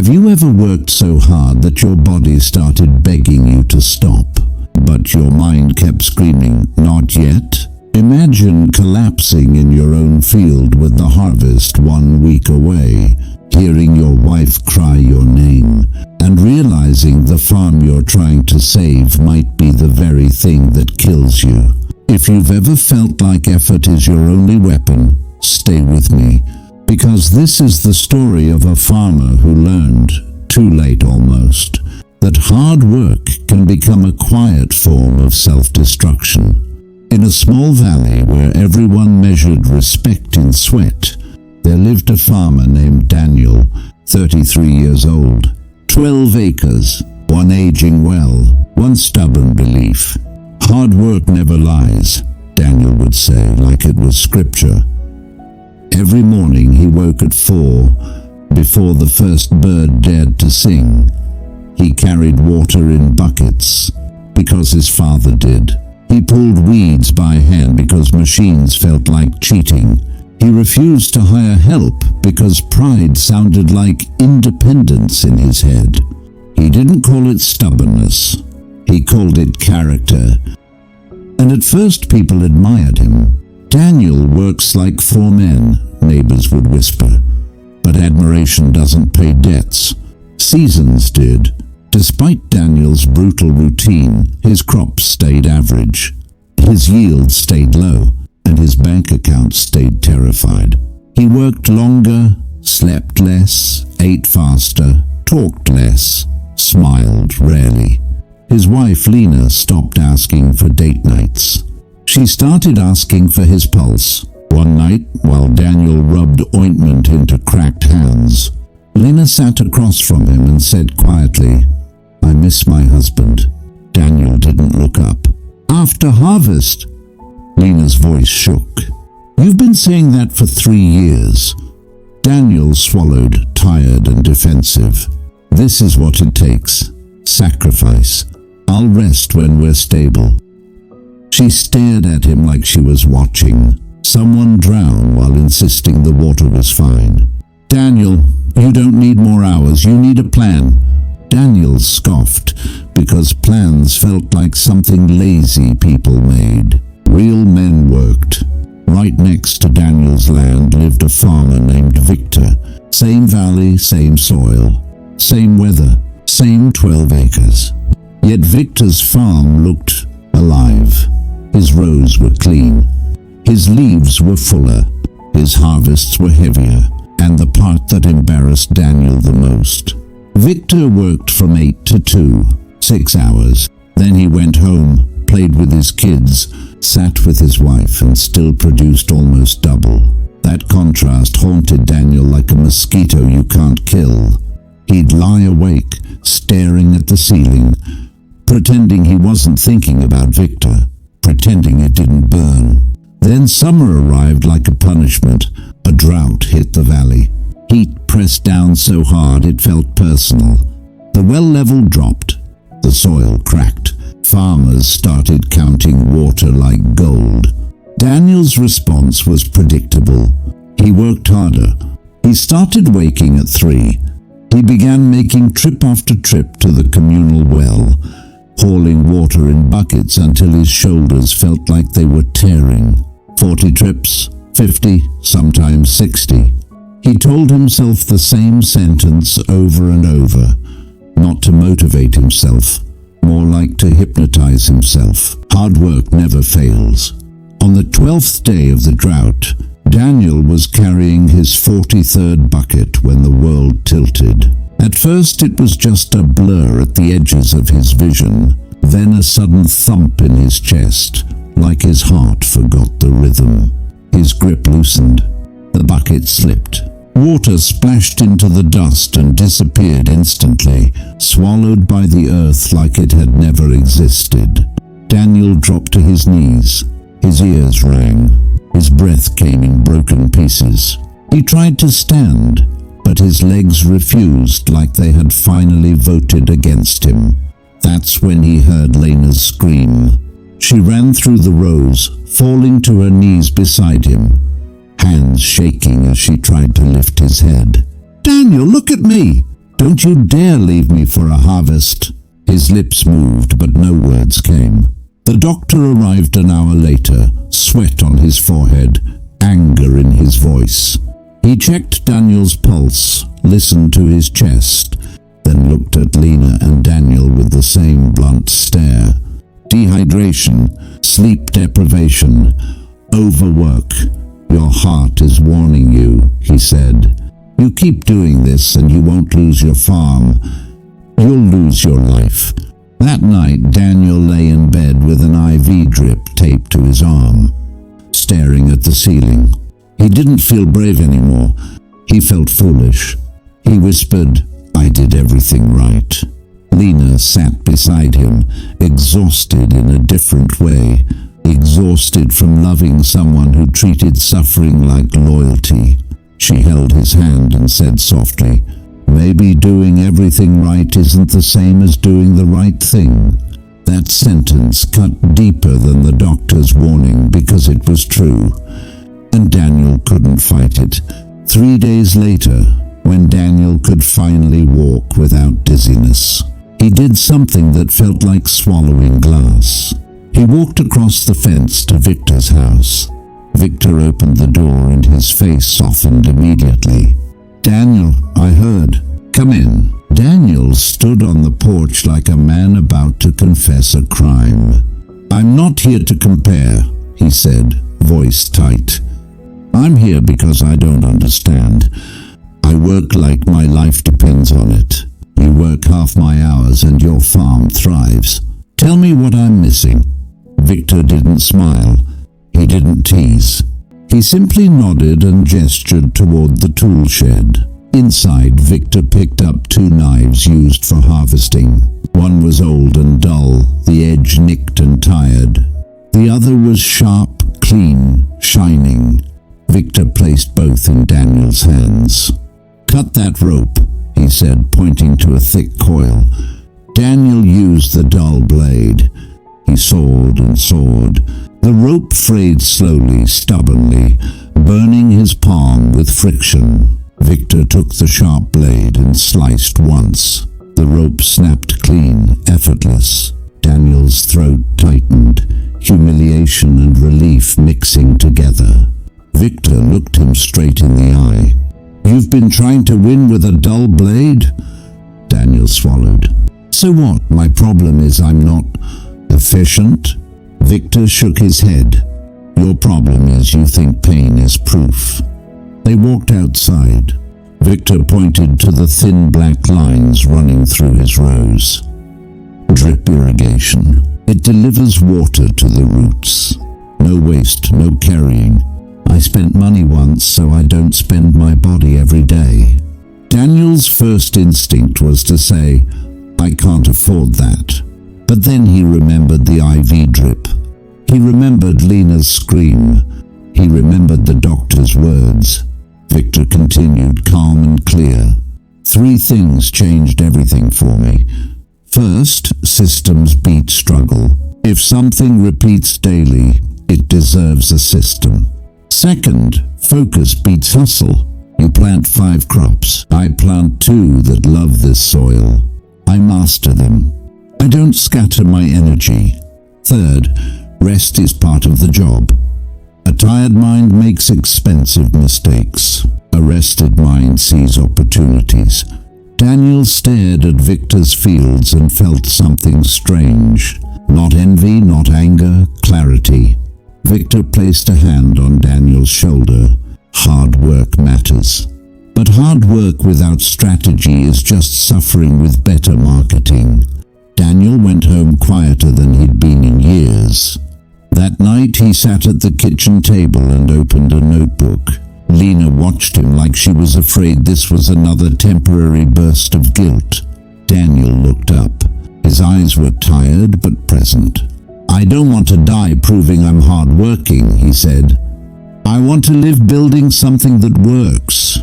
Have you ever worked so hard that your body started begging you to stop, but your mind kept screaming, "Not yet"? Imagine collapsing in your own field with the harvest 1 week away, hearing your wife cry your name, and realizing the farm you're trying to save might be the very thing that kills you. If you've ever felt like effort is your only weapon, stay with me, because this is the story of a farmer who learned, too late almost, that hard work can become a quiet form of self-destruction. In a small valley where everyone measured respect in sweat, there lived a farmer named Daniel, 33 years old. 12 acres, one aging well, one stubborn belief. Hard work never lies, Daniel would say, like it was scripture. Every morning he woke at 4, before the first bird dared to sing. He carried water in buckets, because his father did. He pulled weeds by hand because machines felt like cheating. He refused to hire help because pride sounded like independence in his head. He didn't call it stubbornness. He called it character. And at first people admired him. "Daniel works like 4 men," neighbors would whisper. But admiration doesn't pay debts. Seasons did. Despite Daniel's brutal routine, his crops stayed average. His yield stayed low, and his bank account stayed terrified. He worked longer, slept less, ate faster, talked less, smiled rarely. His wife Lena stopped asking for date nights. She started asking for his pulse. One night, while Daniel rubbed ointment into cracked hands, Lena sat across from him and said quietly, "I miss my husband." Daniel didn't look up. "After harvest?" Lena's voice shook. "You've been saying that for 3 years." Daniel swallowed, tired and defensive. "This is what it takes. Sacrifice. I'll rest when we're stable." She stared at him like she was watching someone drown while insisting the water was fine. "Daniel, you don't need more hours. You need a plan." Daniel scoffed because plans felt like something lazy people made. Real men worked. Right next to Daniel's land lived a farmer named Victor. Same valley, same soil, same weather, same 12 acres. Yet Victor's farm looked alive. His rows were clean. His leaves were fuller. His harvests were heavier. And the part that embarrassed Daniel the most: Victor worked from 8 to 2, 6 hours. Then he went home, played with his kids, sat with his wife, and still produced almost double. That contrast haunted Daniel like a mosquito you can't kill. He'd lie awake, staring at the ceiling, pretending he wasn't thinking about Victor, pretending it didn't burn. Then summer arrived like a punishment. A drought hit the valley. Heat pressed down so hard it felt personal. The well level dropped. The soil cracked. Farmers started counting water like gold. Daniel's response was predictable. He worked harder. He started waking at 3. He began making trip after trip to the communal well, hauling water in buckets until his shoulders felt like they were tearing. 40 trips, 50, sometimes 60. He told himself the same sentence over and over, not to motivate himself, more like to hypnotize himself. Hard work never fails. On the 12th day of the drought, Daniel was carrying his 43rd bucket when the world tilted. At first it was just a blur at the edges of his vision, then a sudden thump in his chest, like his heart forgot the rhythm. His grip loosened. The bucket slipped. Water splashed into the dust and disappeared instantly, swallowed by the earth like it had never existed. Daniel dropped to his knees. His ears rang. His breath came in broken pieces. He tried to stand, but his legs refused like they had finally voted against him. That's when he heard Lena's scream. She ran through the rows, falling to her knees beside him, hands shaking as she tried to lift his head. "Daniel, look at me!" Don't you dare leave me for a harvest." His lips moved, but no words came. The doctor arrived an hour later, sweat on his forehead, anger in his voice. He checked Daniel's pulse, listened to his chest, then looked at Lena and Daniel with the same blunt stare. "Dehydration, sleep deprivation, overwork. Your heart is warning you," he said. "You keep doing this and you won't lose your farm. You'll lose your life." That night, Daniel lay in bed with an IV drip taped to his arm, staring at the ceiling. He didn't feel brave anymore. He felt foolish. He whispered, "I did everything right." Lena sat beside him, exhausted in a different way, exhausted from loving someone who treated suffering like loyalty. She held his hand and said softly, "Maybe doing everything right isn't the same as doing the right thing." That sentence cut deeper than the doctor's warning because it was true, and Daniel couldn't fight it. 3 days later, when Daniel could finally walk without dizziness, he did something that felt like swallowing glass. He walked across the fence to Victor's house. Victor opened the door and his face softened immediately. "Daniel, I heard. Come in." Daniel stood on the porch like a man about to confess a crime. "I'm not here to compare," he said, voice tight. "I'm here because I don't understand. I work like my life depends on it. You work half my hours and your farm thrives. Tell me what I'm missing." Victor didn't smile. He didn't tease. He simply nodded and gestured toward the tool shed. Inside, Victor picked up 2 knives used for harvesting. One was old and dull, the edge nicked and tired. The other was sharp, clean, shining. Victor placed both in Daniel's hands. "Cut that rope," he said, pointing to a thick coil. Daniel used the dull blade. He sawed and sawed. The rope frayed slowly, stubbornly, burning his palm with friction. Victor took the sharp blade and sliced once. The rope snapped clean, effortless. Daniel's throat tightened, humiliation and relief mixing together. Victor looked him straight in the eye. "You've been trying to win with a dull blade?" Daniel swallowed. "So what? My problem is I'm not efficient?" Victor shook his head. "Your problem is you think pain is proof." They walked outside. Victor pointed to the thin black lines running through his rows. "Drip irrigation. It delivers water to the roots. No waste, no carrying. I spent money once, so I don't spend my body every day." Daniel's first instinct was to say, "I can't afford that." But then he remembered the IV drip. He remembered Lena's scream. He remembered the doctor's words. Victor continued, calm and clear. 3 things changed everything for me. First, systems beat struggle. If something repeats daily, it deserves a system. Second, focus beats hustle. You plant 5 crops. I plant 2 that love this soil. I master them. I don't scatter my energy. Third, rest is part of the job. A tired mind makes expensive mistakes. A rested mind sees opportunities. Daniel stared at Victor's fields and felt something strange. Not envy, not anger, clarity. Victor placed a hand on Daniel's shoulder. Hard work matters. But hard work without strategy is just suffering with better marketing. Daniel went home quieter than he'd been in years. That night he sat at the kitchen table and opened a notebook. Lena watched him like she was afraid this was another temporary burst of guilt. Daniel looked up. His eyes were tired but present. "I don't want to die proving I'm hardworking," he said. "I want to live building something that works."